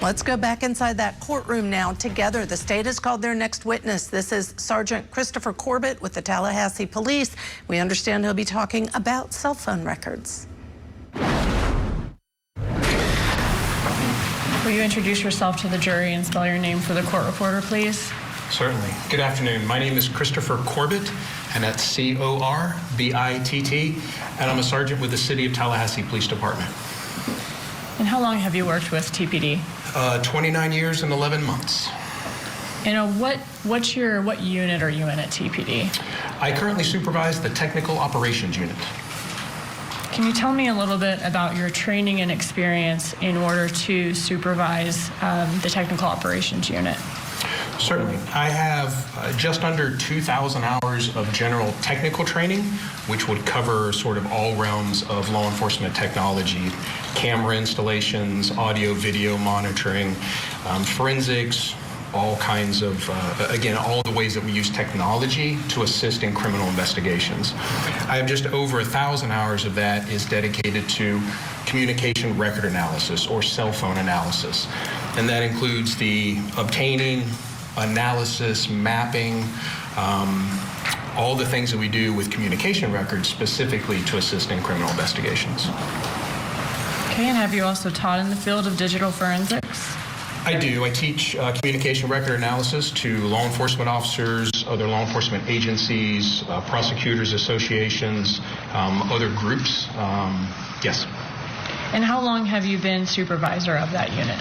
Let's go back inside that courtroom now together. The state has called their next witness. This is Sergeant Christopher Corbitt with the Tallahassee Police. We understand he'll be talking about cell phone records. Will you introduce yourself to the jury and spell your name for the court reporter, please? Certainly. Good afternoon. My name is Christopher Corbitt, and that's C-O-R-B-I-T-T, and I'm a sergeant with the City of Tallahassee Police Department. And how long have you worked with TPD? 29 years and 11 months. And what unit are you in at TPD? I currently supervise the Technical Operations Unit. Can you tell me a little bit about your training and experience in order to supervise the Technical Operations Unit? Certainly. I have just under 2,000 hours of general technical training, which would cover sort of all realms of law enforcement technology, camera installations, audio, video monitoring, forensics, all kinds of, again, all the ways that we use technology to assist in criminal investigations. I have just over 1,000 hours of that is dedicated to communication record analysis or cell phone analysis. And that includes the obtaining, analysis, mapping, all the things that we do with communication records specifically to assist in criminal investigations. Okay, and have you also taught in the field of digital forensics? I do. I teach communication record analysis to law enforcement officers, other law enforcement agencies, prosecutors associations, other groups. Yes. And how long have you been supervisor of that unit?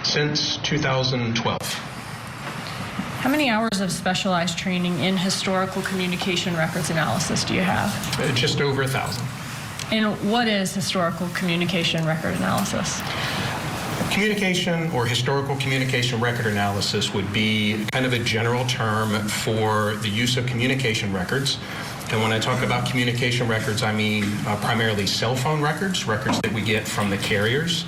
Since 2012. How many hours of specialized training in historical communication records analysis do you have? Just over 1,000. And what is historical communication record analysis? Communication or historical communication record analysis would be kind of a general term for the use of communication records. And when I talk about communication records, I mean primarily cell phone records, records that we get from the carriers.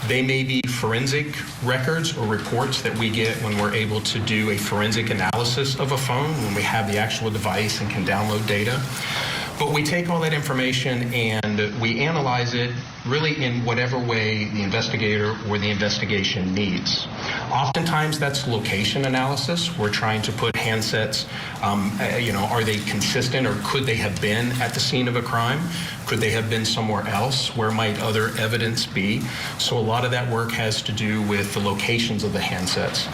They may be forensic records or reports that we get when we're able to do a forensic analysis of a phone, when we have the actual device and can download data. But we take all that information and we analyze it really in whatever way the investigator or the investigation needs. Oftentimes that's location analysis. We're trying to put handsets, are they consistent or could they have been at the scene of a crime? Could they have been somewhere else? Where might other evidence be? So a lot of that work has to do with the locations of the handsets.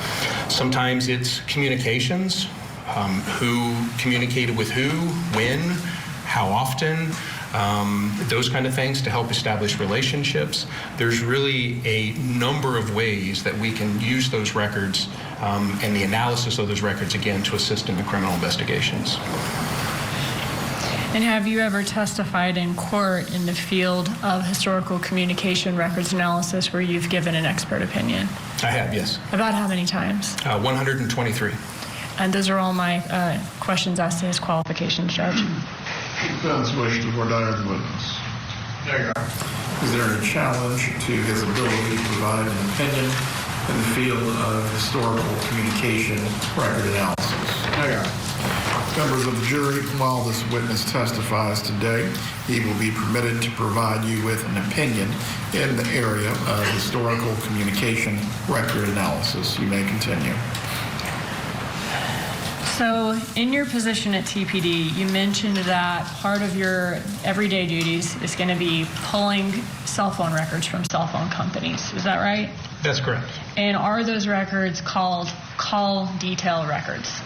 Sometimes it's communications, who communicated with who, when, how often, those kind of things to help establish relationships. There's really a number of ways that we can use those records and the analysis of those records, again, to assist in the criminal investigations. And have you ever testified in court in the field of historical communication records analysis where you've given an expert opinion? I have, yes. About how many times? 123. And those are all my questions as to his qualifications, Judge. Defense wishes to voir dire the witness. There you are. Is there any challenge to his ability to provide an opinion in the field of historical communication record analysis? There you are. Members of the jury, while this witness testifies today, he will be permitted to provide you with an opinion in the area of historical communication record analysis. You may continue. So in your position at TPD, you mentioned that part of your everyday duties is going to be pulling cell phone records from cell phone companies. Is that right? That's correct. And are those records called call detail records?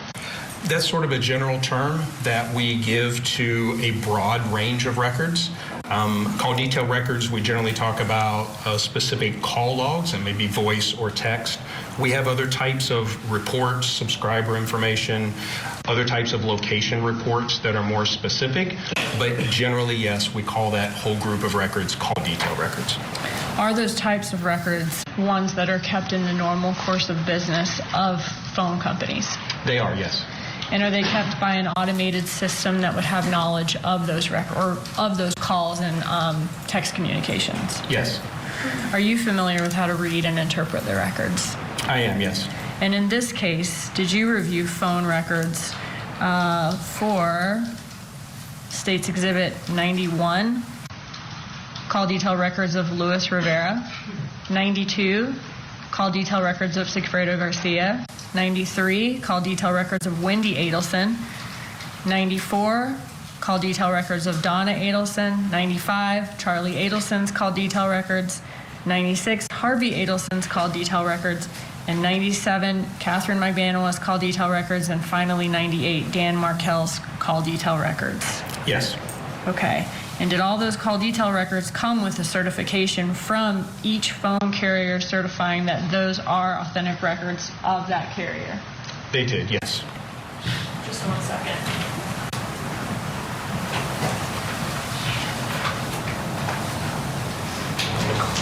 That's sort of a general term that we give to a broad range of records. Call detail records, we generally talk about specific call logs, and maybe voice or text. We have other types of reports, subscriber information, other types of location reports that are more specific. But generally, yes, we call that whole group of records call detail records. Are those types of records ones that are kept in the normal course of business of phone companies? They are, yes. And are they kept by an automated system that would have knowledge of those or of those calls and text communications? Yes. Are you familiar with how to read and interpret the records? I am, yes. And in this case, did you review phone records for State's Exhibit 91, call detail records of Luis Rivera, 92, call detail records of Sigfredo Garcia. 93, call detail records of Wendy Adelson. 94, call detail records of Donna Adelson. 95, Charlie Adelson's call detail records. 96, Harvey Adelson's call detail records. And 97, Catherine Magbanaway's call detail records. And finally, 98, Dan Markel's call detail records. Yes. Okay. And did all those call detail records come with a certification from each phone carrier certifying that those are authentic records of that carrier? They did, yes. Just 1 second.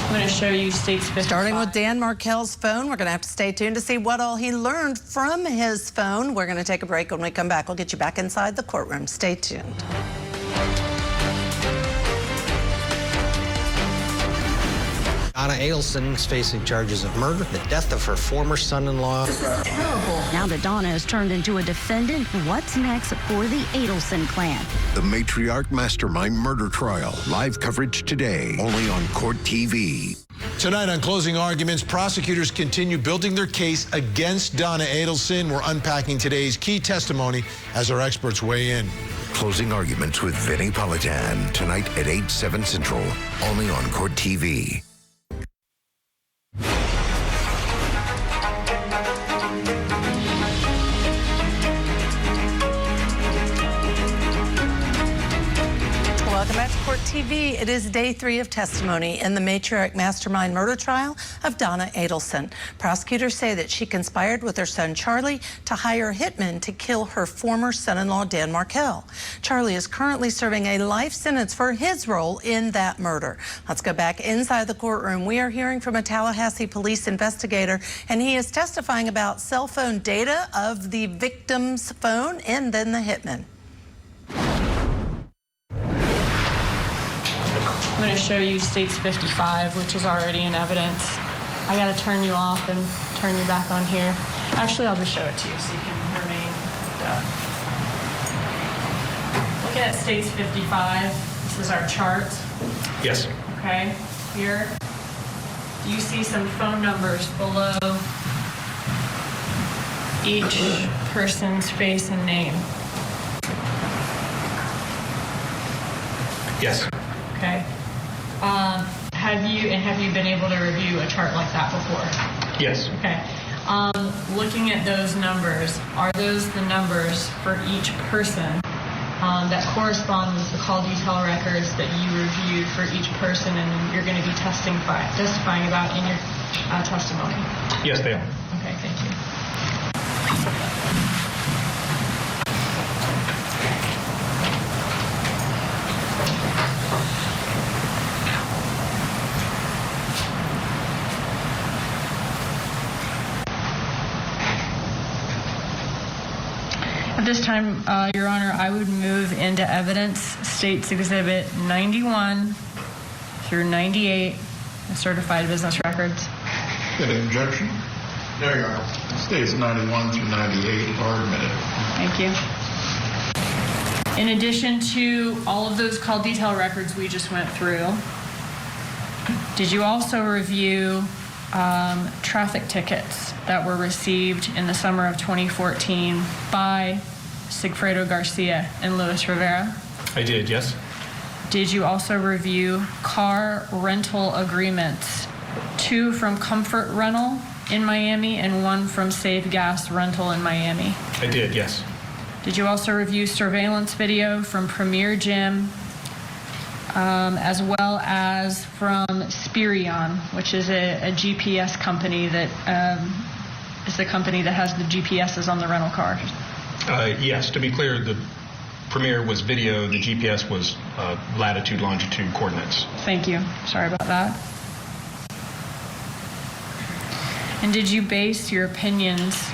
I'm going to show you states 55. Starting with Dan Markel's phone, we're going to have to stay tuned to see what all he learned from his phone. We're going to take a break. When we come back, we'll get you back inside the courtroom. Stay tuned. Donna Adelson is facing charges of murder, the death of her former son-in-law. This is terrible. Now that Donna has turned into a defendant, what's next for the Adelson clan? The Matriarch Mastermind murder trial. Live coverage today, only on Court TV. Tonight on Closing Arguments, prosecutors continue building their case against Donna Adelson. We're unpacking today's key testimony as our experts weigh in. Closing Arguments with Vinnie Politan. Tonight at 8/7 Central, only on Court TV. Welcome back to Court TV. It is day 3 of testimony in the Matriarch Mastermind murder trial of Donna Adelson. Prosecutors say that she conspired with her son Charlie to hire Hitman to kill her former son-in-law Dan Markel. Charlie is currently serving a life sentence for his role in that murder. Let's go back inside the courtroom. We are hearing from a Tallahassee police investigator, and he is testifying about cell phone data of the victim's phone and then the Hitman. I'm going to show you states 55, which is already in evidence. I got to turn you off and turn you back on here. Actually, I'll just show it to you so you can remain done. Look at states 55. This is our chart. Yes. Okay, here. You see some phone numbers below each person's face and name. Yes. Okay. Have you been able to review a chart like that before? Yes. Okay. Looking at those numbers, are those the numbers for each person that correspond with the call detail records that you reviewed for each person and you're going to be testifying about in your testimony? Yes, they are. Okay, thank you. At this time, Your Honor, I would move into evidence States Exhibit 91 through 98, the certified business records. Any objection? No, Your Honor. States 91 through 98 are admitted. Thank you. In addition to all of those call detail records we just went through, did you also review traffic tickets that were received in the summer of 2014 by Sigfredo Garcia and Luis Rivera? I did, yes. Did you also review car rental agreements, 2 from Comfort Rental in Miami and 1 from Save Gas Rental in Miami? I did, yes. Did you also review surveillance video from Premier Gym, as well as from Spirion, which is a GPS company that is the company that has the GPSs on the rental cars? Yes, to be clear, the Premier was video, the GPS was latitude, longitude coordinates. Thank you. Sorry about that. And did you base your opinions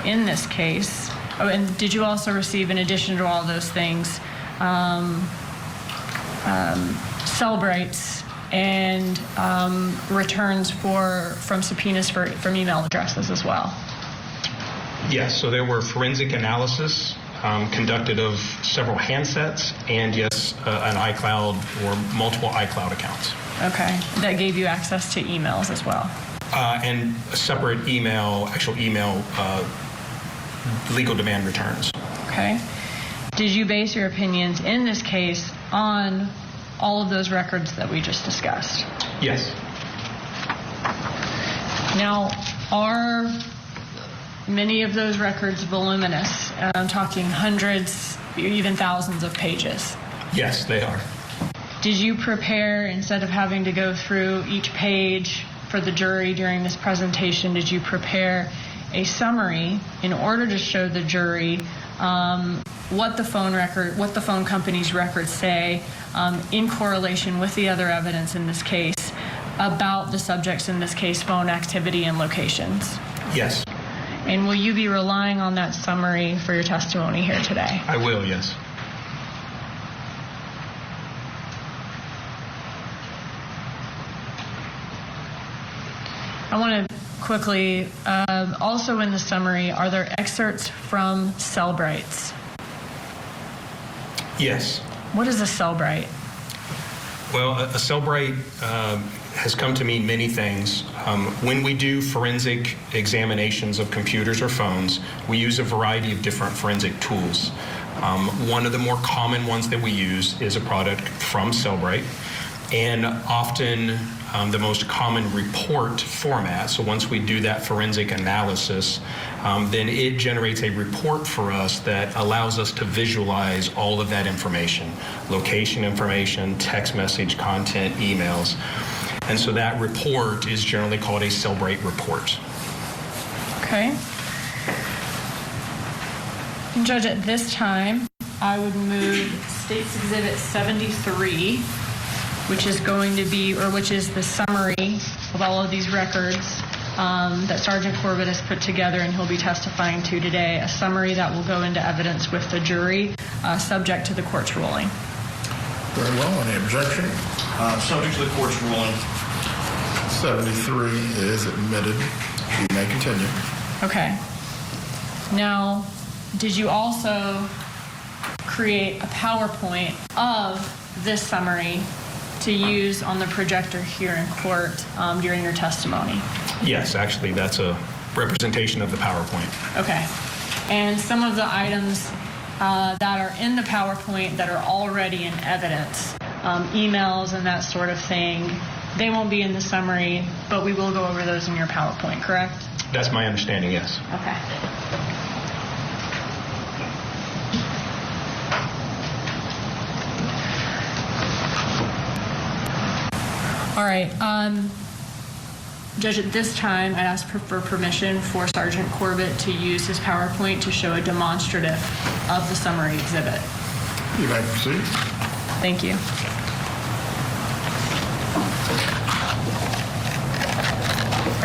in this case? Oh, and did you also receive, in addition to all those things, Cellbrites and returns from subpoenas from email addresses as well? Yes, so there were forensic analysis conducted of several handsets and, yes, an iCloud or multiple iCloud accounts. Okay, that gave you access to emails as well? And a separate actual email legal demand returns. Okay. Did you base your opinions in this case on all of those records that we just discussed? Yes. Now, are many of those records voluminous? I'm talking hundreds, even thousands of pages. Yes, they are. Did you prepare, instead of having to go through each page for the jury during this presentation, did you prepare a summary in order to show the jury what the phone company's records say in correlation with the other evidence in this case about the subjects in this case, phone activity and locations? Yes. And will you be relying on that summary for your testimony here today? I will, yes. I want to quickly, also in the summary, are there excerpts from Cellbrights? Yes. What is a Cellbright? Well, a Cellbright has come to mean many things. When we do forensic examinations of computers or phones, we use a variety of different forensic tools. One of the more common ones that we use is a product from Cellbright, and often the most common report format. So once we do that forensic analysis, then it generates a report for us that allows us to visualize all of that information, location information, text message content, emails. And so that report is generally called a Cellbright report. Okay. And Judge, at this time, I would move State's Exhibit 73, which is going to be, or which is the summary of all of these records that Sergeant Corbitt has put together and he'll be testifying to today, a summary that will go into evidence with the jury, subject to the court's ruling. Very well. Any objection? Subject to the court's ruling. 73 is admitted. You may continue. Okay. Now, did you also create a PowerPoint of this summary to use on the projector here in court during your testimony? Yes, actually, that's a representation of the PowerPoint. Okay. And some of the items that are in the PowerPoint that are already in evidence, emails and that sort of thing, they won't be in the summary, but we will go over those in your PowerPoint, correct? That's my understanding, yes. Okay. All right. Judge, at this time, I ask for permission for Sergeant Corbitt to use his PowerPoint to show a demonstrative of the summary exhibit. You may proceed. Thank you.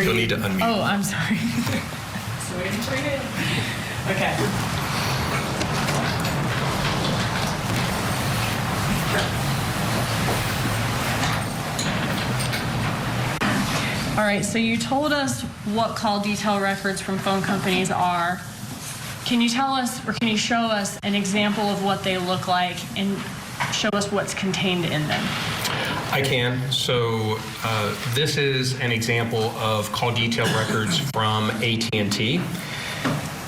You'll need to unmute. Oh, I'm sorry. So waiting for you. Okay. All right, so you told us what call detail records from phone companies are. Can you tell us, or can you show us an example of what they look like and show us what's contained in them? I can. So this is an example of call detail records from AT&T.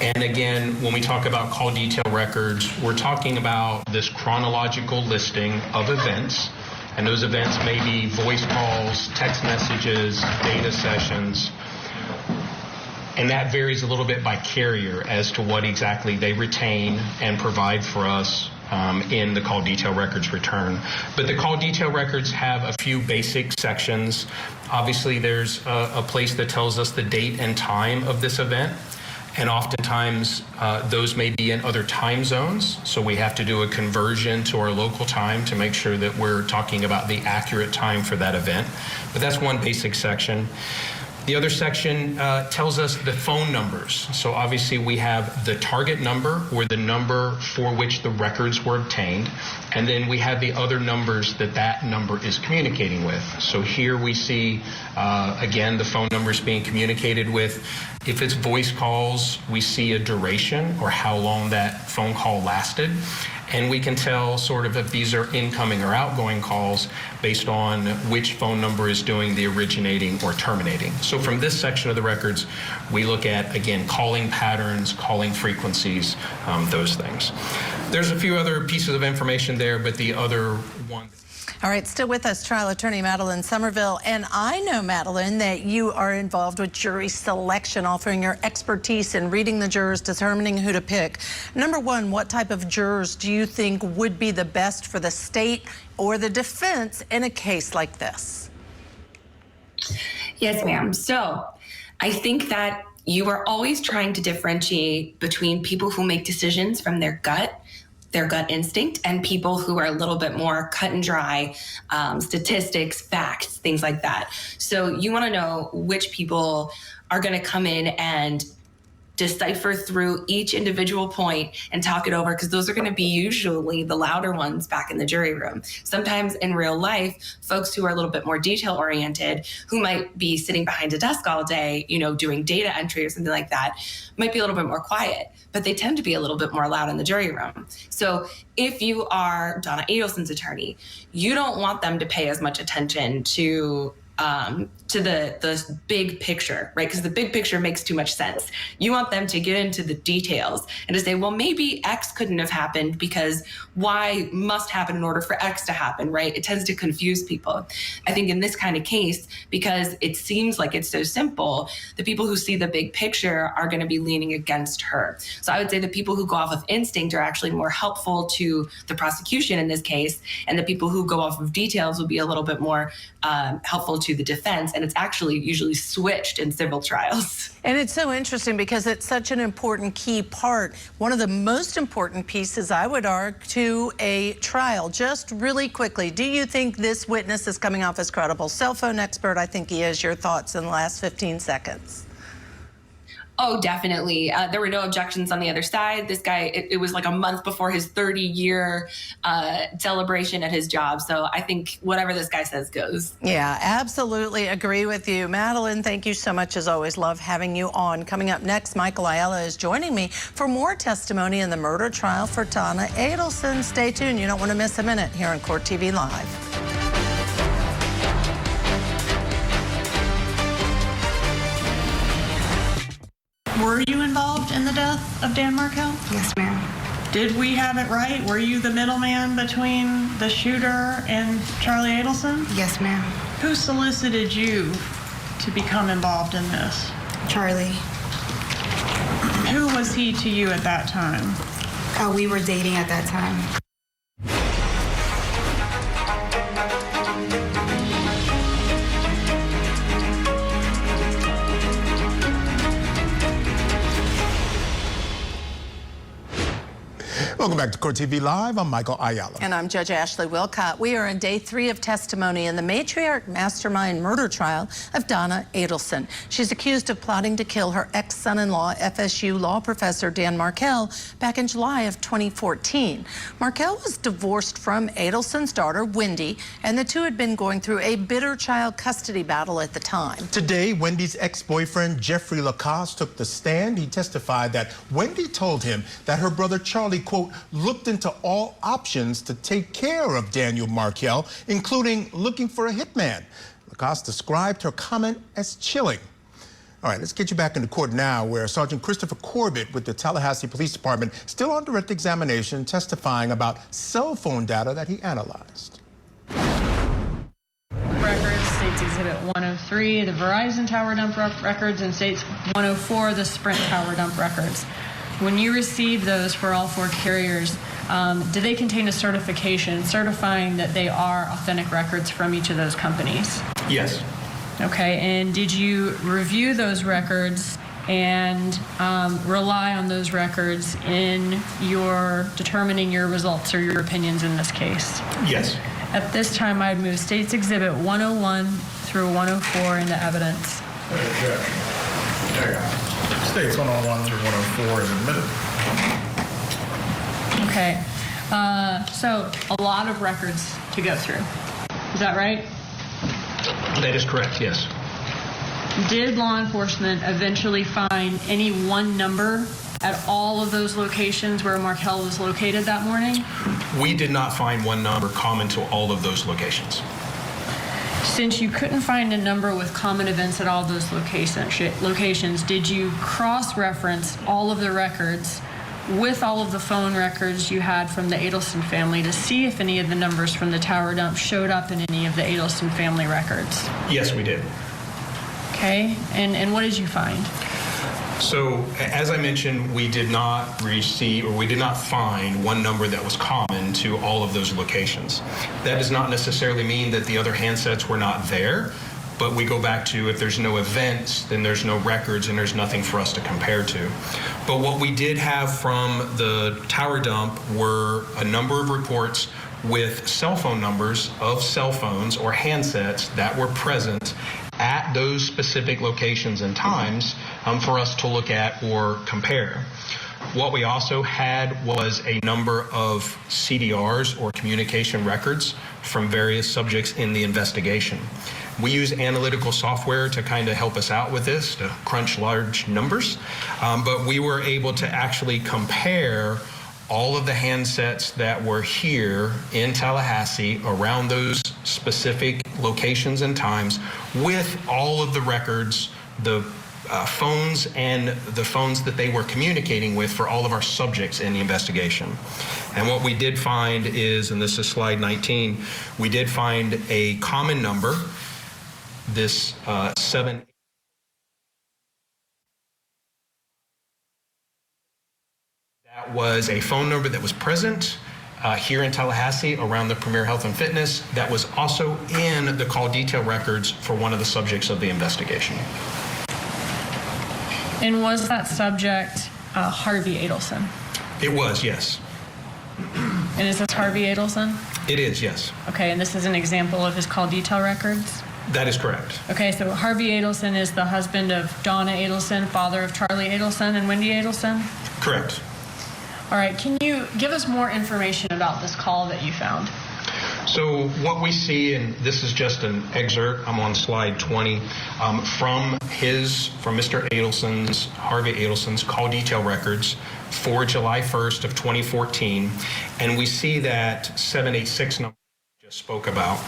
And again, when we talk about call detail records, we're talking about this chronological listing of events. And those events may be voice calls, text messages, data sessions. And that varies a little bit by carrier as to what exactly they retain and provide for us in the call detail records return. But the call detail records have a few basic sections. Obviously, there's a place that tells us the date and time of this event. And oftentimes, those may be in other time zones. So we have to do a conversion to our local time to make sure that we're talking about the accurate time for that event. But that's one basic section. The other section tells us the phone numbers. So obviously we have the target number, or the number for which the records were obtained, and then we have the other numbers that that number is communicating with. So here we see, again, the phone numbers being communicated with. If it's voice calls, we see a duration, or how long that phone call lasted. and we can tell sort of if these are incoming or outgoing calls based on which phone number is doing the originating or terminating. So from this section of the records, we look at, again, calling patterns, calling frequencies, those things. There's a few other pieces of information there, but the other one. All right, still with us, trial attorney Madeline Somerville. And I know, Madeline, that you are involved with jury selection, offering your expertise in reading the jurors, determining who to pick. Number one, what type of jurors do you think would be the best for the state or the defense in a case like this? Yes, ma'am. So I think that you are always trying to differentiate between people who make decisions from their gut instinct, and people who are a little bit more cut and dry, statistics, facts, things like that. So you want to know which people are going to come in and decipher through each individual point and talk it over, because those are going to be usually the louder ones back in the jury room. Sometimes in real life, folks who are a little bit more detail oriented, who might be sitting behind a desk all day, doing data entry or something like that, might be a little bit more quiet, but they tend to be a little bit more loud in the jury room. So if you are Donna Adelson's attorney, you don't want them to pay as much attention to the big picture, right? Because the big picture makes too much sense. You want them to get into the details and to say, well, maybe X couldn't have happened because Y must happen in order for X to happen, right? It tends to confuse people. I think in this kind of case, because it seems like it's so simple, the people who see the big picture are going to be leaning against her. So I would say the people who go off of instinct are actually more helpful to the prosecution in this case, and the people who go off of details will be a little bit more helpful to the defense. And it's actually usually switched in civil trials. And it's so interesting because it's such an important key part, one of the most important pieces, I would argue, to a trial. Just really quickly, do you think this witness is coming off as credible? Cell phone expert, I think he is. Your thoughts in the last 15 seconds. Oh, definitely. There were no objections on the other side. This guy, it was like a month before his 30-year celebration at his job. So I think whatever this guy says goes. Yeah, absolutely agree with you. Madeline, thank you so much. As always, love having you on. Coming up next, Michael Ayala is joining me for more testimony in the murder trial for Donna Adelson. Stay tuned. You don't want to miss a minute here on Court TV Live. Were you involved in the death of Dan Markel? Yes, ma'am. Did we have it right? Were you the middleman between the shooter and Charlie Adelson? Yes, ma'am. Who solicited you to become involved in this? Charlie. Who was he to you at that time? We were dating at that time. Welcome back to Court TV Live. I'm Michael Ayala. And I'm Judge Ashley Wilcott. We are in day 3 of testimony in the Matriarch Mastermind murder trial of Donna Adelson. She's accused of plotting to kill her ex-son-in-law, FSU law professor Dan Markel, back in July of 2014. Markel was divorced from Adelson's daughter, Wendy, and the two had been going through a bitter child custody battle at the time. Today, Wendy's ex-boyfriend, Jeffrey Lacoste, took the stand. He testified that Wendy told him that her brother Charlie, quote, looked into all options to take care of Daniel Markel, including looking for a hitman. Lacoste described her comment as chilling. All right, let's get you back into court now, where Sergeant Christopher Corbitt with the Tallahassee Police Department, still on direct examination, testifying about cell phone data that he analyzed. Records, States Exhibit 103, the Verizon Tower dump records, and States 104, the Sprint Tower dump records. When you received those for all 4 carriers, do they contain a certification certifying that they are authentic records from each of those companies? Yes. Okay, and did you review those records and rely on those records in your determining your results or your opinions in this case? Yes. At this time, I'd move States Exhibit 101 through 104 into evidence. States 101 through 104 is admitted. Okay, so a lot of records to go through. Is that right? That is correct, yes. Did law enforcement eventually find any one number at all of those locations where Markel was located that morning? We did not find one number common to all of those locations. Since you couldn't find a number with common events at all those locations, did you cross-reference all of the records with all of the phone records you had from the Adelson family to see if any of the numbers from the tower dump showed up in any of the Adelson family records? Yes, we did. Okay, and what did you find? So, as I mentioned, we did not receive, or we did not find one number that was common to all of those locations. That does not necessarily mean that the other handsets were not there, but we go back to if there's no events, then there's no records and there's nothing for us to compare to. But what we did have from the tower dump were a number of reports with cell phone numbers of cell phones or handsets that were present at those specific locations and times for us to look at or compare. What we also had was a number of CDRs or communication records from various subjects in the investigation. We use analytical software to kind of help us out with this, to crunch large numbers, but we were able to actually compare all of the handsets that were here in Tallahassee around those specific locations and times with all of the records, the phones and the phones that they were communicating with for all of our subjects in the investigation. And what we did find is, and this is slide 19, we did find a common number, this 7. That was a phone number that was present here in Tallahassee around the Premier Health and Fitness that was also in the call detail records for one of the subjects of the investigation. And was that subject Harvey Adelson? It was, yes. And is this Harvey Adelson? It is, yes. Okay, and this is an example of his call detail records? That is correct. Okay, so Harvey Adelson is the husband of Donna Adelson, father of Charlie Adelson and Wendy Adelson? Correct. All right, can you give us more information about this call that you found? So what we see, and this is just an excerpt, I'm on slide 20, from Mr. Adelson's, Harvey Adelson's call detail records for July 1st of 2014, and we see that 786 number we just spoke about.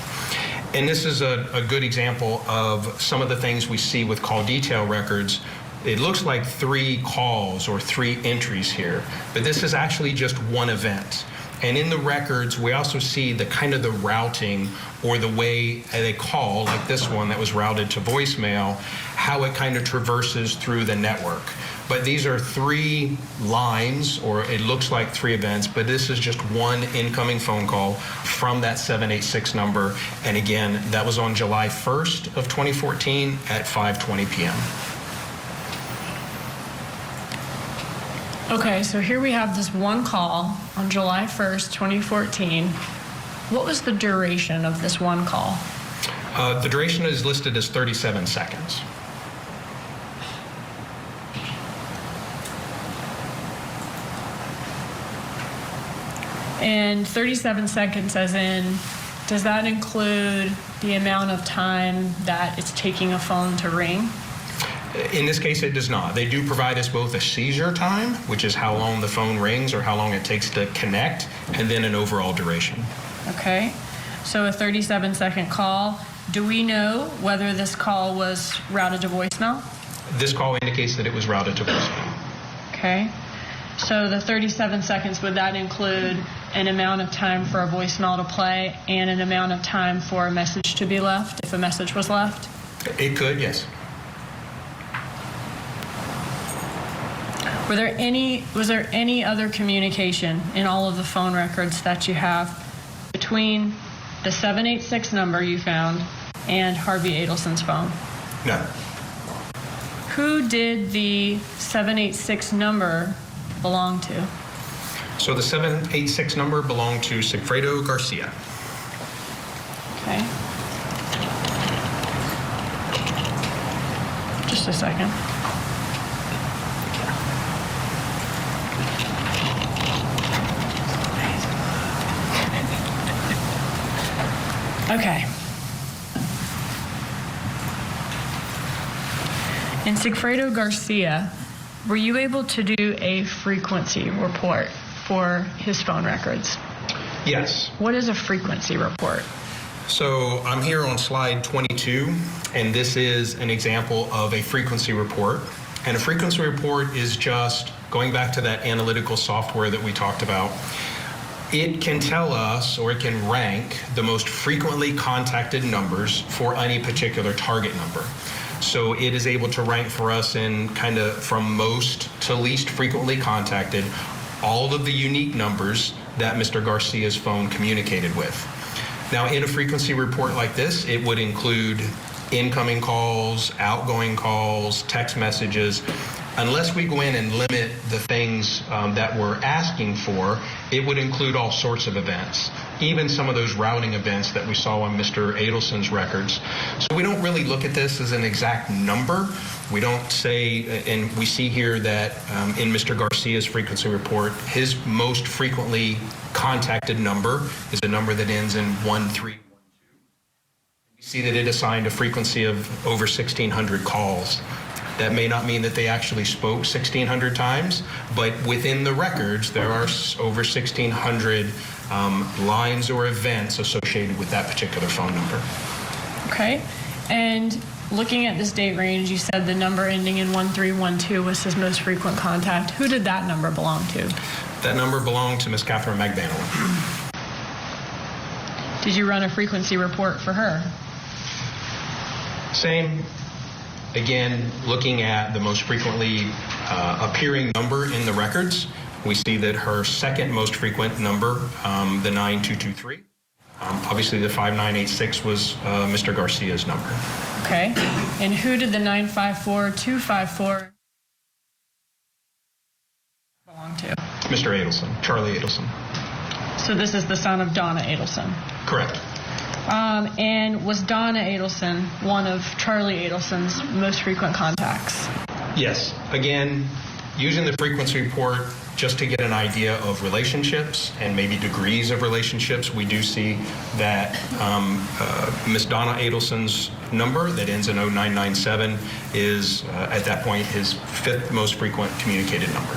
And this is a good example of some of the things we see with call detail records. It looks like 3 calls or 3 entries here, but this is actually just one event. And in the records, we also see the kind of the routing or the way they call, like this one that was routed to voicemail, how it kind of traverses through the network. But these are 3 lines, or it looks like 3 events, but this is just one incoming phone call from that 786 number. And again, that was on July 1st of 2014 at 5:20 p.m. Okay, so here we have this one call on July 1st, 2014. What was the duration of this one call? The duration is listed as 37 seconds. And 37 seconds as in, does that include the amount of time that it's taking a phone to ring? In this case, it does not. They do provide us both a seizure time, which is how long the phone rings or how long it takes to connect, and then an overall duration. Okay, so a 37-second call. Do we know whether this call was routed to voicemail? This call indicates that it was routed to voicemail. Okay, so the 37 seconds, would that include an amount of time for a voicemail to play and an amount of time for a message to be left, if a message was left? It could, yes. Was there any other communication in all of the phone records that you have between the 786 number you found and Harvey Adelson's phone? No. Who did the 786 number belong to? So the 786 number belonged to Sigfredo Garcia. Okay. Just a second. Okay. And Sigfredo Garcia were you able to do a frequency report for his phone records? Yes. What is a frequency report? So I'm here on slide 22, and this is an example of a frequency report. And a frequency report is just going back to that analytical software that we talked about. It can tell us, or it can rank the most frequently contacted numbers for any particular target number. So it is able to rank for us in kind of from most to least frequently contacted all of the unique numbers that Mr. Garcia's phone communicated with. Now, in a frequency report like this, it would include incoming calls, outgoing calls, text messages. Unless we go in and limit the things that we're asking for, it would include all sorts of events, even some of those routing events that we saw on Mr. Adelson's records. So we don't really look at this as an exact number. We don't say, and we see here that in Mr. Garcia's frequency report, his most frequently contacted number is a number that ends in 1312. We see that it assigned a frequency of over 1,600 calls. That may not mean that they actually spoke 1,600 times, but within the records, there are over 1,600 lines or events associated with that particular phone number. Okay. And looking at this date range, you said the number ending in 1312 was his most frequent contact. Who did that number belong to? That number belonged to Ms. Catherine McBanwell. Did you run a frequency report for her? Same. Again, looking at the most frequently appearing number in the records, we see that her second most frequent number, the 9223, obviously the 5986 was Mr. Garcia's number. Okay. And who did the 954254 belong to? Mr. Adelson, Charlie Adelson. So this is the son of Donna Adelson. Correct. And was Donna Adelson one of Charlie Adelson's most frequent contacts? Yes. Again, using the frequency report just to get an idea of relationships and maybe degrees of relationships, we do see that Miss Donna Adelson's number that ends in 0997 is, at that point, his fifth most frequent communicated number.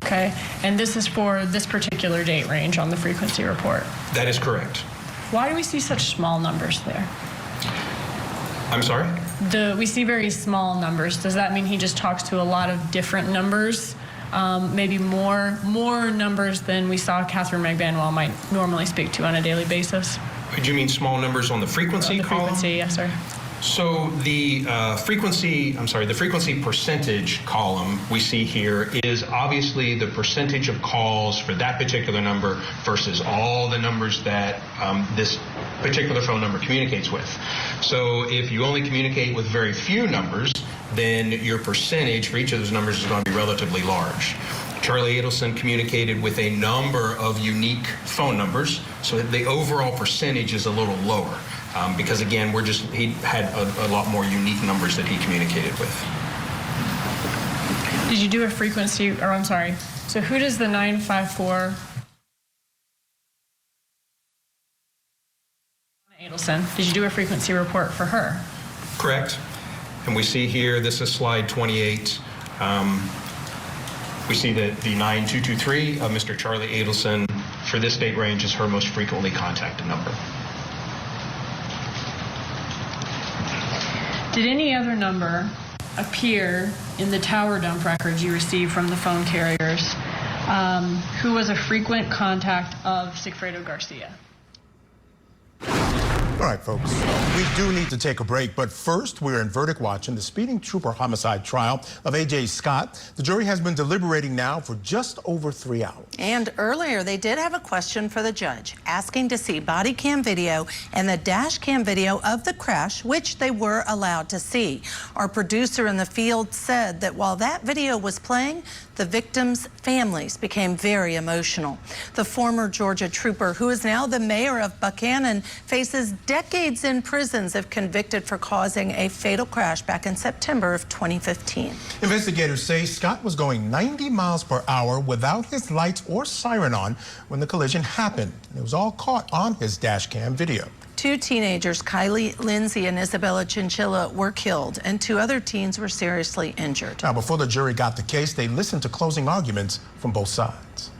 Okay. And this is for this particular date range on the frequency report? That is correct. Why do we see such small numbers there? I'm sorry? We see very small numbers. Does that mean he just talks to a lot of different numbers? Maybe more numbers than we saw Catherine McBanwell might normally speak to on a daily basis? Do you mean small numbers on the frequency column? Frequency, yes, sir. So the frequency percentage column we see here is obviously the percentage of calls for that particular number versus all the numbers that this particular phone number communicates with. So if you only communicate with very few numbers, then your percentage for each of those numbers is going to be relatively large. Charlie Adelson communicated with a number of unique phone numbers, so the overall percentage is a little lower. Because again, he had a lot more unique numbers that he communicated with. Did you do a frequency, or I'm sorry, so who does the 954 Adelson, did you do a frequency report for her? Correct. And we see here, this is slide 28. We see that the 9223 of Mr. Charlie Adelson for this date range is her most frequently contacted number. Did any other number appear in the tower dump records you received from the phone carriers who was a frequent contact of Sigfredo Garcia? All right, folks, we do need to take a break, but first we're in verdict watch in the speeding trooper homicide trial of A.J. Scott. The jury has been deliberating now for just over 3 hours. And earlier they did have a question for the judge, asking to see body cam video and the dash cam video of the crash, which they were allowed to see. Our producer in the field said that while that video was playing, the victims' families became very emotional. The former Georgia trooper, who is now the mayor of Buchanan, faces decades in prisons if convicted for causing a fatal crash back in September of 2015. Investigators say Scott was going 90 miles per hour without his lights or siren on when the collision happened. It was all caught on his dash cam video. 2 teenagers, Kylie Lindsay and Isabella Chinchilla, were killed, and 2 other teens were seriously injured. Now, before the jury got the case, they listened to closing arguments from both sides.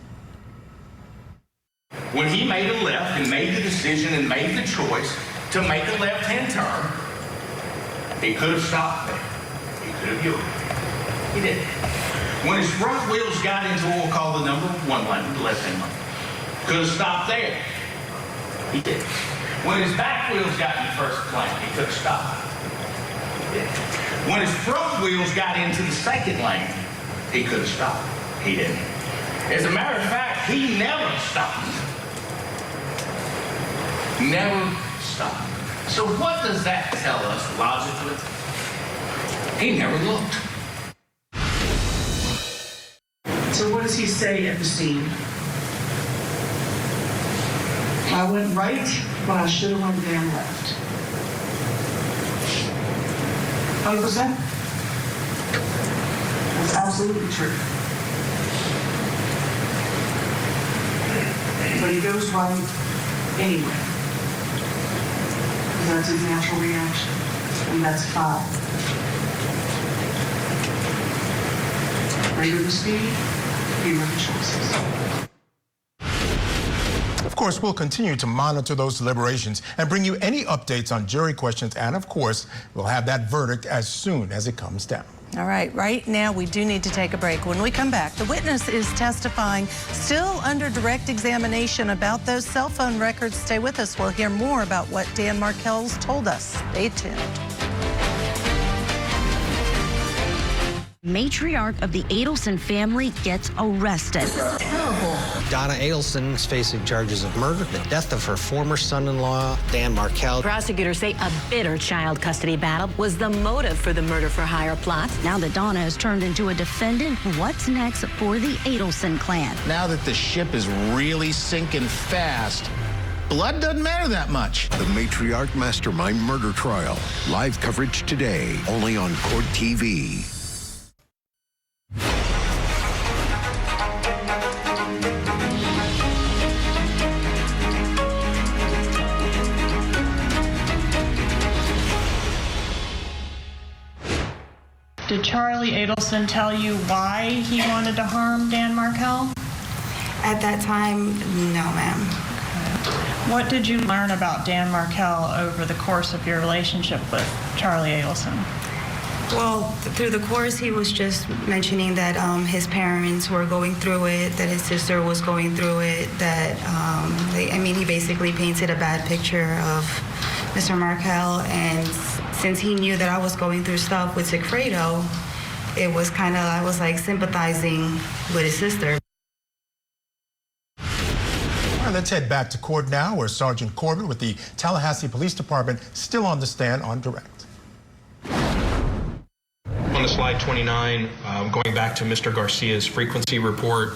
When he made a left and made the decision and made the choice to make a left-hand turn, he could have stopped there. He could have yielded. He didn't. When his front wheels got into what we'll call the number 1 lane, the left-hand lane, could have stopped there. He didn't. When his back wheels got in the first lane, he could have stopped. He didn't. When his front wheels got into the second lane, he could have stopped. He didn't. As a matter of fact, he never stopped. Never stopped. So what does that tell us logically? He never looked. So what does he say at the scene? I went right, but I should have went damn left. 100%? That's absolutely true. But he goes right anyway. That's his natural reaction, and that's fine. Greater the speed, fewer the choices. Of course, we'll continue to monitor those deliberations and bring you any updates on jury questions, and of course, we'll have that verdict as soon as it comes down. All right now we do need to take a break. When we come back, the witness is testifying, still under direct examination about those cell phone records. Stay with us. We'll hear more about what Dan Markel's told us. Stay tuned. Matriarch of the Adelson family gets arrested. Terrible. Donna Adelson is facing charges of murder, the death of her former son-in-law, Dan Markel. Prosecutors say a bitter child custody battle was the motive for the murder-for-hire plot. Now that Donna has turned into a defendant, what's next for the Adelson clan? Now that the ship is really sinking fast, blood doesn't matter that much. The Matriarch Mastermind murder trial. Live coverage today, only on Court TV. Did Charlie Adelson tell you why he wanted to harm Dan Markel? At that time, no, ma'am. What did you learn about Dan Markel over the course of your relationship with Charlie Adelson? Well, through the course, he was just mentioning that his parents were going through it, that his sister was going through it, that, he basically painted a bad picture of Mr. Markel, and since he knew that I was going through stuff with Sigfredo, it was kind of, I was like sympathizing with his sister. All right, let's head back to court now, where Sergeant Corbitt with the Tallahassee Police Department still on the stand on direct. On to slide 29, going back to Mr. Garcia's frequency report,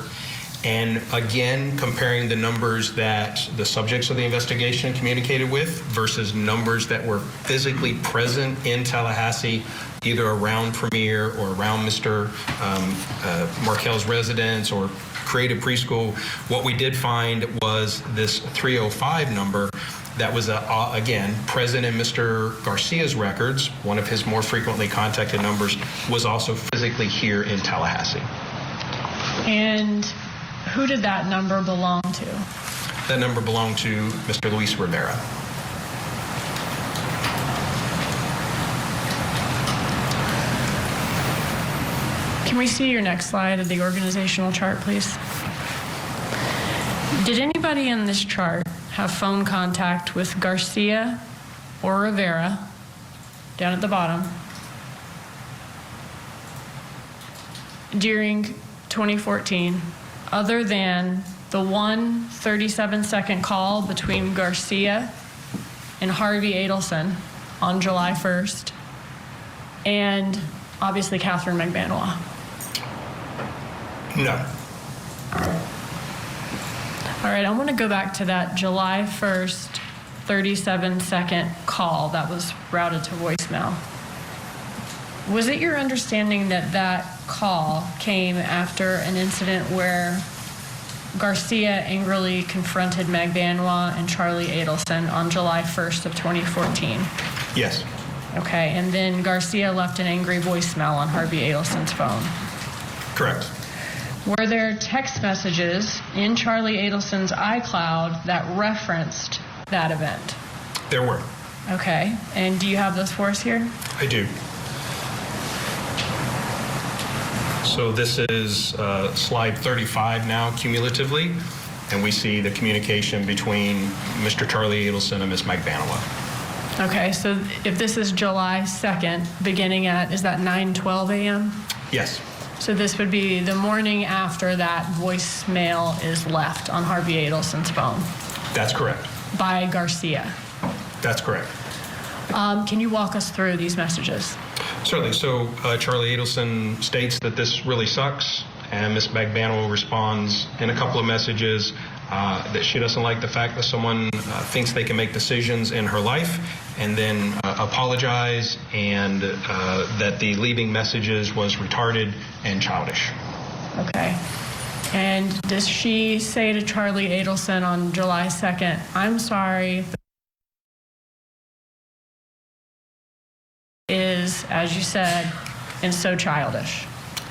and again comparing the numbers that the subjects of the investigation communicated with versus numbers that were physically present in Tallahassee, either around Premier or around Mr. Markel's residence or Creative Preschool. What we did find was this 305 number that was, again, present in Mr. Garcia's records. One of his more frequently contacted numbers was also physically here in Tallahassee. And who did that number belong to? That number belonged to Mr. Luis Rivera. Can we see your next slide of the organizational chart, please? Did anybody in this chart have phone contact with Garcia or Rivera down at the bottom during 2014, other than the one 37-second call between Garcia and Harvey Adelson on July 1st, and obviously Catherine McBanois? No. All right, I want to go back to that July 1st 37-second call that was routed to voicemail. Was it your understanding that that call came after an incident where Garcia angrily confronted Meg Benoit and Charlie Adelson on July 1st of 2014. Yes. Okay, and then Garcia left an angry voicemail on Harvey Adelson's phone. Correct. Were there text messages in Charlie Adelson's iCloud that referenced that event? There were. Okay, and do you have those for us here? I do. So this is slide 35 now cumulatively, and we see the communication between Mr. Charlie Adelson and Ms. Meg Benoit. Okay, so if this is July 2nd, beginning at, is that 9:12 a.m.? Yes. So this would be the morning after that voicemail is left on Harvey Adelson's phone. That's correct. By Garcia. That's correct. Can you walk us through these messages? Certainly. So Charlie Adelson states that this really sucks, and Ms. Meg Benoit responds in a couple of messages that she doesn't like the fact that someone thinks they can make decisions in her life, and then apologize, and that the leaving messages was retarded and childish. Okay. And does she say to Charlie Adelson on July 2nd, I'm sorry, is, as you said, and so childish?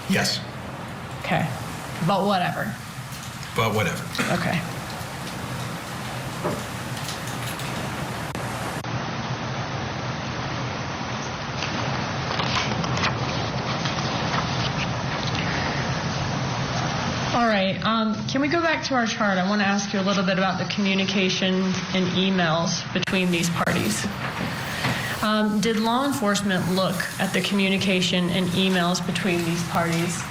Yes. Okay. But whatever. But whatever. Okay. All right. Can we go back to our chart? I want to ask you a little bit about the communication and emails between these parties. Did law enforcement look at the communication and emails between these parties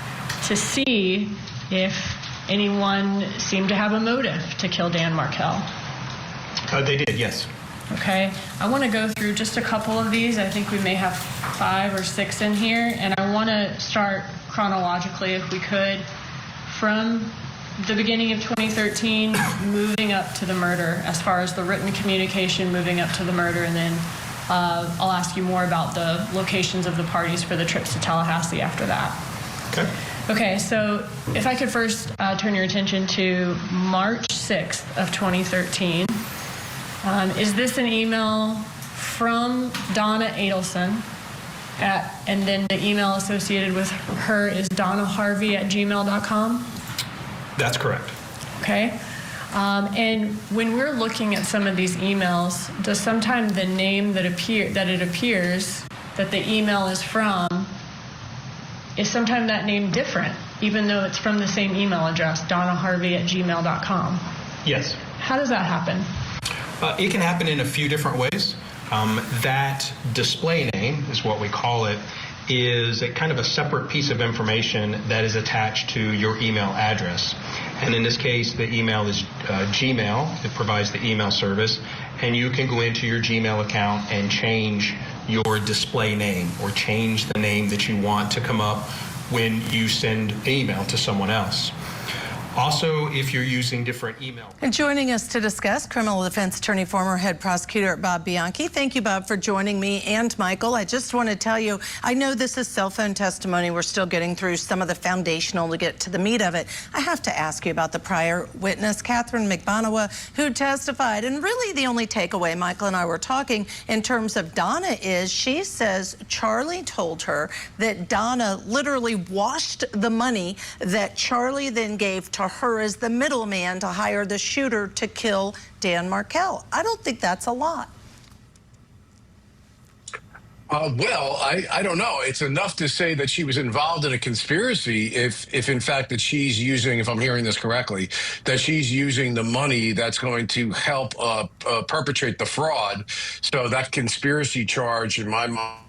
to see if anyone seemed to have a motive to kill Dan Markel? They did, yes. Okay. I want to go through just a couple of these. I think we may have 5 or 6 in here, and I want to start chronologically, if we could, from the beginning of 2013, moving up to the murder, as far as the written communication moving up to the murder, and then I'll ask you more about the locations of the parties for the trips to Tallahassee after that. Okay. Okay, so if I could first turn your attention to March 6th of 2013. Is this an email from Donna Adelson? And then the email associated with her is donnaharvey@gmail.com? That's correct. Okay. And when we're looking at some of these emails, does sometimes the name that it appears that the email is from, is sometimes that name different, even though it's from the same email address, donnaharvey@gmail.com? Yes. How does that happen? It can happen in a few different ways. That display name is what we call it, is a kind of a separate piece of information that is attached to your email address. And in this case, the email is Gmail. It provides the email service. And you can go into your Gmail account and change your display name, or change the name that you want to come up when you send an email to someone else. Also, if you're using different email. And joining us to discuss, criminal defense attorney, former head prosecutor Bob Bianchi. Thank you, Bob, for joining me, and Michael. I just want to tell you, I know this is cell phone testimony. We're still getting through some of the foundational to get to the meat of it. I have to ask you about the prior witness, Catherine McBonowa, who testified. And really the only takeaway, Michael and I were talking in terms of Donna, is she says Charlie told her that Donna literally washed the money that Charlie then gave to her as the middleman to hire the shooter to kill Dan Markel. I don't think that's a lot. Well, I don't know. It's enough to say that she was involved in a conspiracy if in fact that she's using, if I'm hearing this correctly, that she's using the money that's going to help perpetrate the fraud. So that conspiracy charge, in my mind,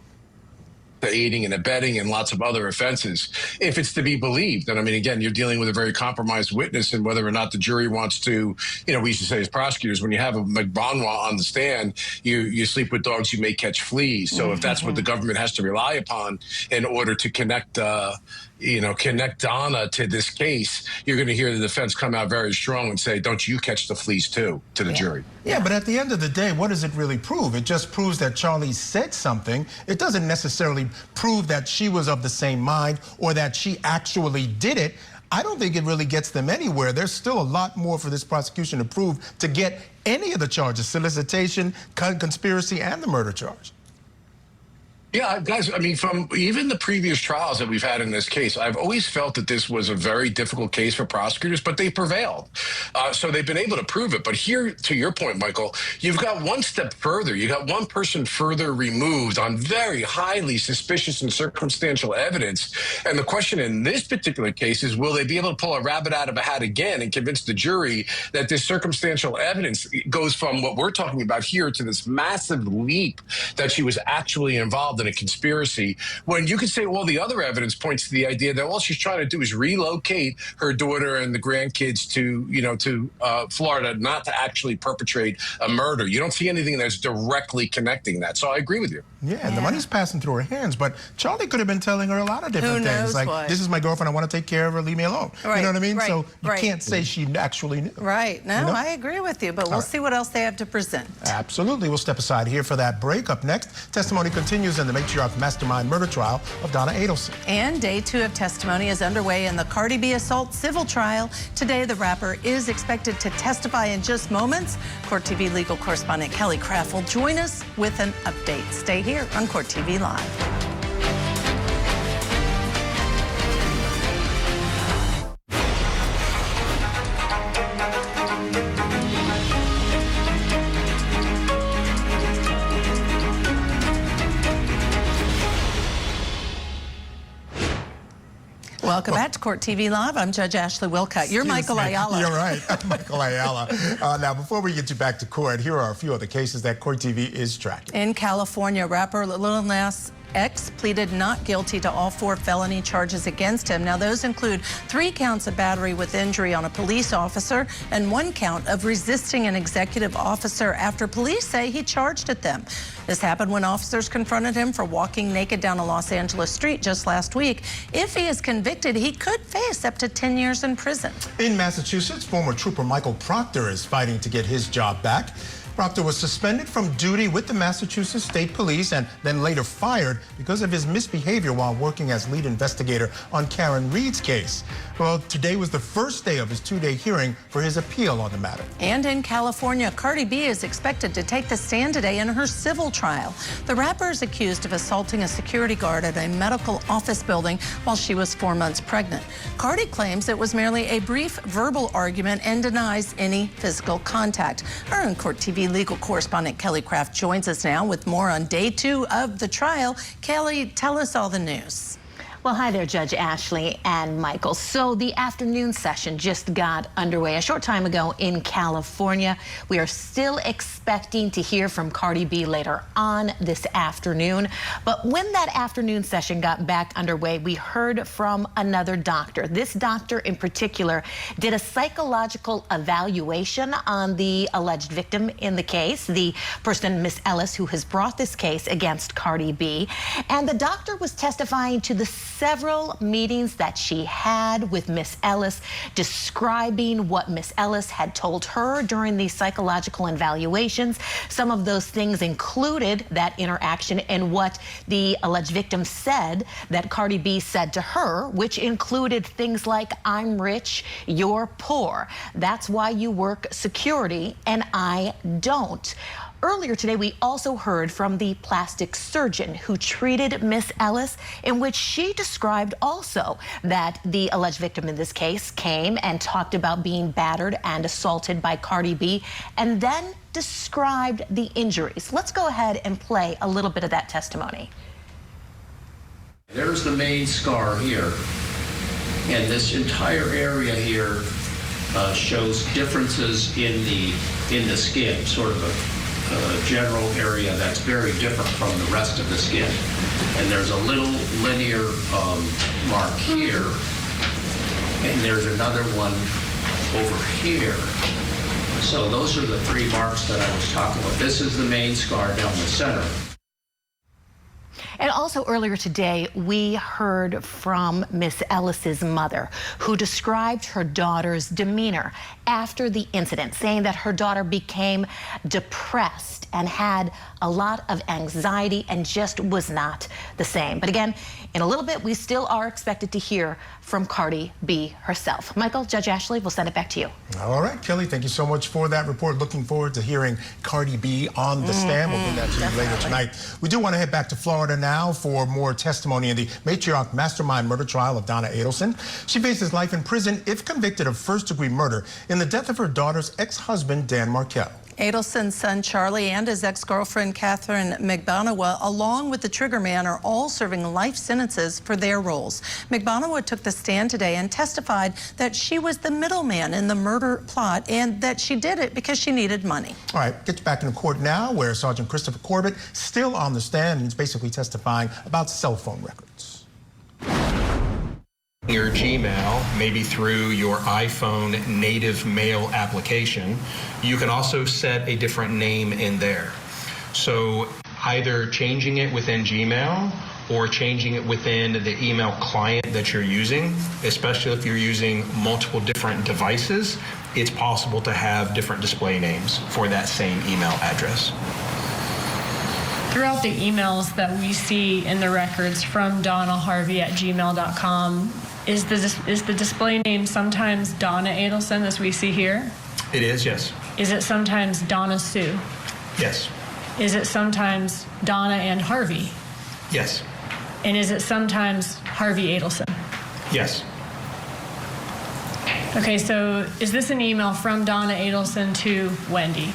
the aiding and abetting and lots of other offenses, if it's to be believed. And I mean, again, you're dealing with a very compromised witness, and whether or not the jury wants to, we used to say as prosecutors, when you have a McBonowa on the stand, you sleep with dogs, you may catch fleas. So if that's what the government has to rely upon in order to connect Donna to this case, you're going to hear the defense come out very strong and say, don't you catch the fleas too, to the jury. Yeah, but at the end of the day, what does it really prove? It just proves that Charlie said something. It doesn't necessarily prove that she was of the same mind or that she actually did it. I don't think it really gets them anywhere. There's still a lot more for this prosecution to prove to get any of the charges, solicitation, conspiracy, and the murder charge. Yeah, guys, I mean, from even the previous trials that we've had in this case, I've always felt that this was a very difficult case for prosecutors, but they prevailed. So they've been able to prove it. But here, to your point, Michael, you've got one step further. You got one person further removed on very highly suspicious and circumstantial evidence. And the question in this particular case is, will they be able to pull a rabbit out of a hat again and convince the jury that this circumstantial evidence goes from what we're talking about here to this massive leap that she was actually involved in a conspiracy, when you could say all the other evidence points to the idea that all she's trying to do is relocate her daughter and the grandkids to Florida, not to actually perpetrate a murder. You don't see anything that's directly connecting that. So I agree with you. Yeah, the money's passing through her hands, but Charlie could have been telling her a lot of different things. Like, this is my girlfriend, I want to take care of her, leave me alone. Right, you know what I mean? right, So you right. can't say she actually knew. Right. No, You know? I agree with you, but we'll see what else they have to present. Absolutely. We'll step aside here for that break. Up next, testimony continues in the Matriarch Mastermind murder trial of Donna Adelson. And day 2 of testimony is underway in the Cardi B assault civil trial. Today, the rapper is expected to testify in just moments. Court TV legal correspondent Kelly Craft will join us with an update. Stay here on Court TV Live. Welcome back to Court TV Live. I'm Judge Ashley Wilcott. You're Michael Ayala. You're right. I'm Michael Ayala. Now, before we get you back to court, here are a few of the cases that Court TV is tracking. In California, rapper Lil Nas X pleaded not guilty to all 4 felony charges against him. Now, those include 3 counts of battery with injury on a police officer and 1 count of resisting an executive officer after police say he charged at them. This happened when officers confronted him for walking naked down a Los Angeles street just last week. If he is convicted, he could face up to 10 years in prison. In Massachusetts, former trooper Michael Proctor is fighting to get his job back. Proctor was suspended from duty with the Massachusetts State Police and then later fired because of his misbehavior while working as lead investigator on Karen Reed's case. Well, today was the first day of his 2-day hearing for his appeal on the matter. And in California, Cardi B is expected to take the stand today in her civil trial. The rapper is accused of assaulting a security guard at a medical office building while she was 4 months pregnant. Cardi claims it was merely a brief verbal argument and denies any physical contact. Our own Court TV legal correspondent Kelly Craft joins us now with more on day 2 of the trial. Kelly, tell us all the news. Well, hi there, Judge Ashley and Michael. So the afternoon session just got underway a short time ago in California. We are still expecting to hear from Cardi B later on this afternoon. But when that afternoon session got back underway, we heard from another doctor. This doctor in particular did a psychological evaluation on the alleged victim in the case, the person, Miss Ellis, who has brought this case against Cardi B. And the doctor was testifying to the several meetings that she had with Miss Ellis, describing what Miss Ellis had told her during these psychological evaluations. Some of those things included that interaction and what the alleged victim said that Cardi B said to her, which included things like, I'm rich, you're poor. That's why you work security and I don't. Earlier today, we also heard from the plastic surgeon who treated Miss Ellis, in which she described also that the alleged victim in this case came and talked about being battered and assaulted by Cardi B, and then described the injuries. Let's go ahead and play a little bit of that testimony. There's the main scar here, and this entire area here shows differences in the skin, sort of a general area that's very different from the rest of the skin. And there's a little linear mark here, and there's another one over here. So those are the 3 marks that I was talking about. This is the main scar down the center. And also earlier today, we heard from Miss Ellis's mother, who described her daughter's demeanor after the incident, saying that her daughter became depressed and had a lot of anxiety and just was not the same. But again, In a little bit, we still are expected to hear from Cardi B herself. Michael, Judge Ashley, we'll send it back to you. All right, Kelly, thank you so much for that report. Looking forward to hearing Cardi B on the stand. We'll bring that to you later tonight. We do want to head back to Florida now for more testimony in the Matriarch Mastermind murder trial of Donna Adelson. She faces life in prison if convicted of first-degree murder in the death of her daughter's ex-husband, Dan Markel. Adelson's son Charlie and his ex-girlfriend Catherine McBonawa, along with the trigger man, are all serving life sentences for their roles. McBonawa took the stand today and testified that she was the middleman in the murder plot and that she did it because she needed money. All right, get back in court now, where Sergeant Christopher Corbitt still on the stand. He's basically testifying about cell phone records. Your Gmail, maybe through your iPhone native mail application, you can also set a different name in there. So either changing it within Gmail or changing it within the email client that you're using, especially if you're using multiple different devices, it's possible to have different display names for that same email address. Throughout the emails that we see in the records from donnaharvey@gmail.com, is the display name sometimes Donna Adelson, as we see here? It is, yes. Is it sometimes Donna Sue? Yes. Is it sometimes Donna and Harvey? Yes. And is it sometimes Harvey Adelson? Yes. Okay, so is this an email from Donna Adelson to Wendy?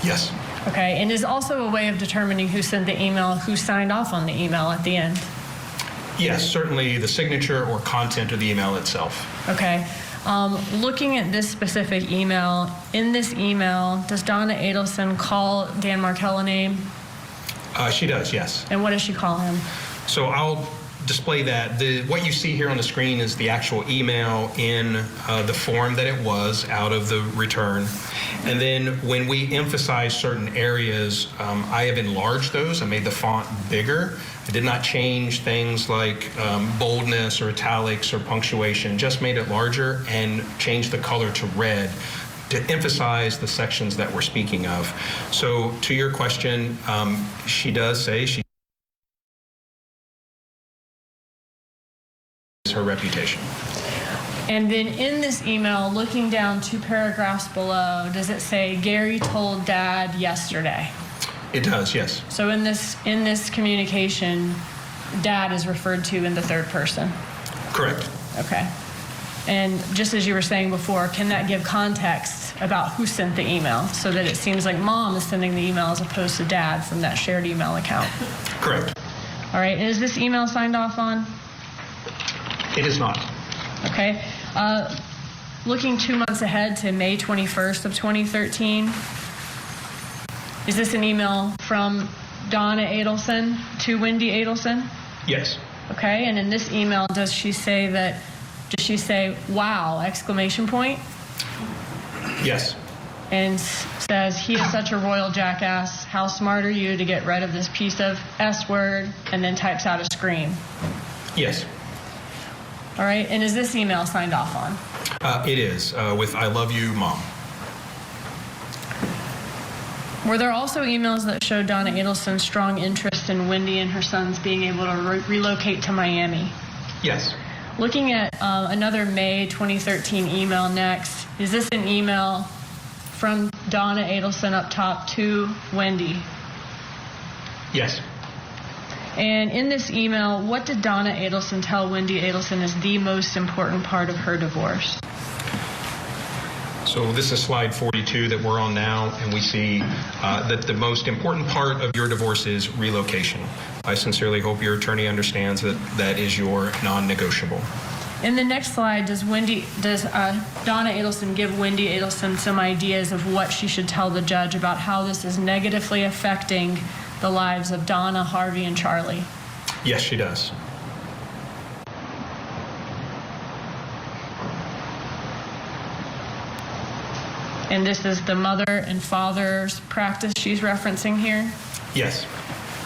Yes. Okay, and is also a way of determining who sent the email, who signed off on the email at the end? Yes, certainly the signature or content of the email itself. Okay. Looking at this specific email, in this email, does Donna Adelson call Dan Markel a name? She does, yes. And what does she call him? So I'll display that. What you see here on the screen is the actual email in the form that it was out of the return. And then when we emphasize certain areas, I have enlarged those. I made the font bigger. I did not change things like boldness or italics or punctuation, just made it larger and changed the color to red to emphasize the sections that we're speaking of. So to your question, she does say she is her reputation. And then in this email, looking down 2 paragraphs below, does it say Gary told Dad yesterday? It does, yes. So in this communication, Dad is referred to in the third person. Correct. Okay. And just as you were saying before, can that give context about who sent the email so that it seems like Mom is sending the email as opposed to Dad from that shared email account? Correct. All right. And is this email signed off on? It is not. Okay. Looking 2 months ahead to May 21st of 2013, is this an email from Donna Adelson to Wendy Adelson? Yes. Okay, and in this email, does she say, wow, exclamation point? Yes. And says, he is such a royal jackass. How smart are you to get rid of this piece of S word? And then types out a scream. Yes. All right, and is this email signed off on? It is, with I love you, Mom. Were there also emails that showed Donna Adelson's strong interest in Wendy and her sons being able to relocate to Miami? Yes. Looking at another May 2013 email next, is this an email from Donna Adelson up top to Wendy? Yes. And in this email, what did Donna Adelson tell Wendy Adelson is the most important part of her divorce? So this is slide 42 that we're on now, and we see that the most important part of your divorce is relocation. I sincerely hope your attorney understands that that is your non-negotiable. In the next slide, does Donna Adelson give Wendy Adelson some ideas of what she should tell the judge about how this is negatively affecting the lives of Donna, Harvey, and Charlie? Yes, she does. And this is the mother and father's practice she's referencing here? Yes.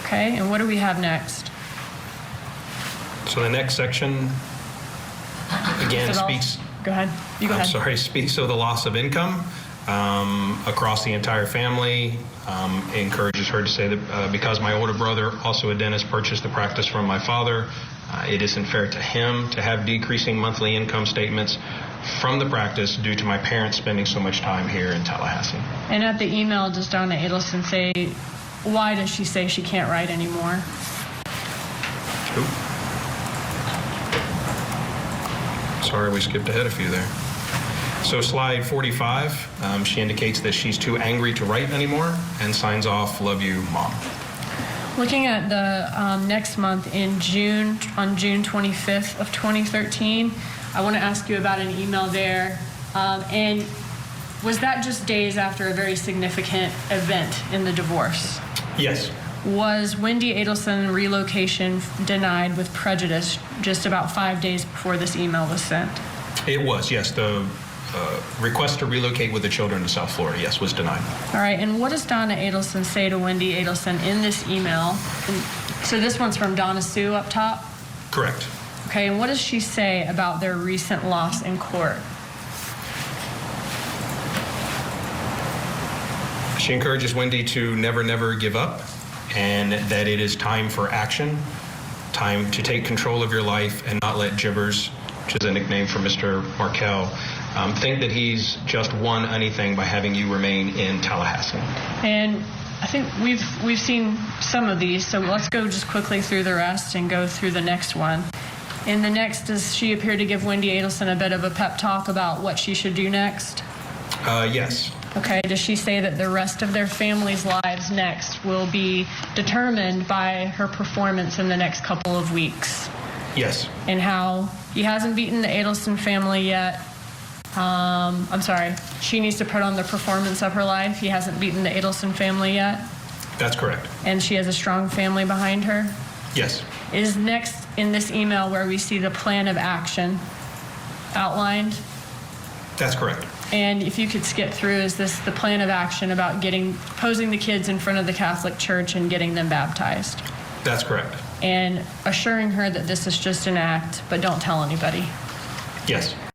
Okay, and what do we have next? So the next section, again, speaks... Go ahead. You go ahead. I'm sorry, speaks of the loss of income. across the entire family. Encourages her to say that because my older brother, also a dentist, purchased the practice from my father, it isn't fair to him to have decreasing monthly income statements from the practice due to my parents spending so much time here in Tallahassee. And at the email, does Donna Adelson say, why does she say she can't write anymore? Ooh. Sorry, we skipped ahead a few there. So slide 45, she indicates that she's too angry to write anymore and signs off, "Love you, Mom." Looking at the next month in June, on June 25th of 2013, I want to ask you about an email there. And was that just days after a very significant event in the divorce? Yes. Was Wendy Adelson relocation denied with prejudice just about 5 days before this email was sent? It was, yes. The request to relocate with the children to South Florida, yes, was denied. All right, and what does Donna Adelson say to Wendy Adelson in this email? And so this one's from Donna Sue up top? Correct. Okay, and what does she say about their recent loss in court? She encourages Wendy to never, never give up, and that it is time for action, time to take control of your life and not let Jibbers, which is a nickname for Mr. Markel, think that he's just won anything by having you remain in Tallahassee. And I think we've seen some of these, so let's go just quickly through the rest and go through the next one. In the next, does she appear to give Wendy Adelson a bit of a pep talk about what she should do next? Yes. Okay, does she say that the rest of their family's lives next will be determined by her performance in the next couple of weeks? Yes. And how he hasn't beaten the Adelson family yet. I'm sorry, she needs to put on the performance of her life. He hasn't beaten the Adelson family yet. That's correct. And she has a strong family behind her. Yes. Is next in this email where we see the plan of action outlined? That's correct. And if you could skip through, is this the plan of action about posing the kids in front of the Catholic Church and getting them baptized? That's correct. And assuring her that this is just an act, but don't tell anybody. Yes.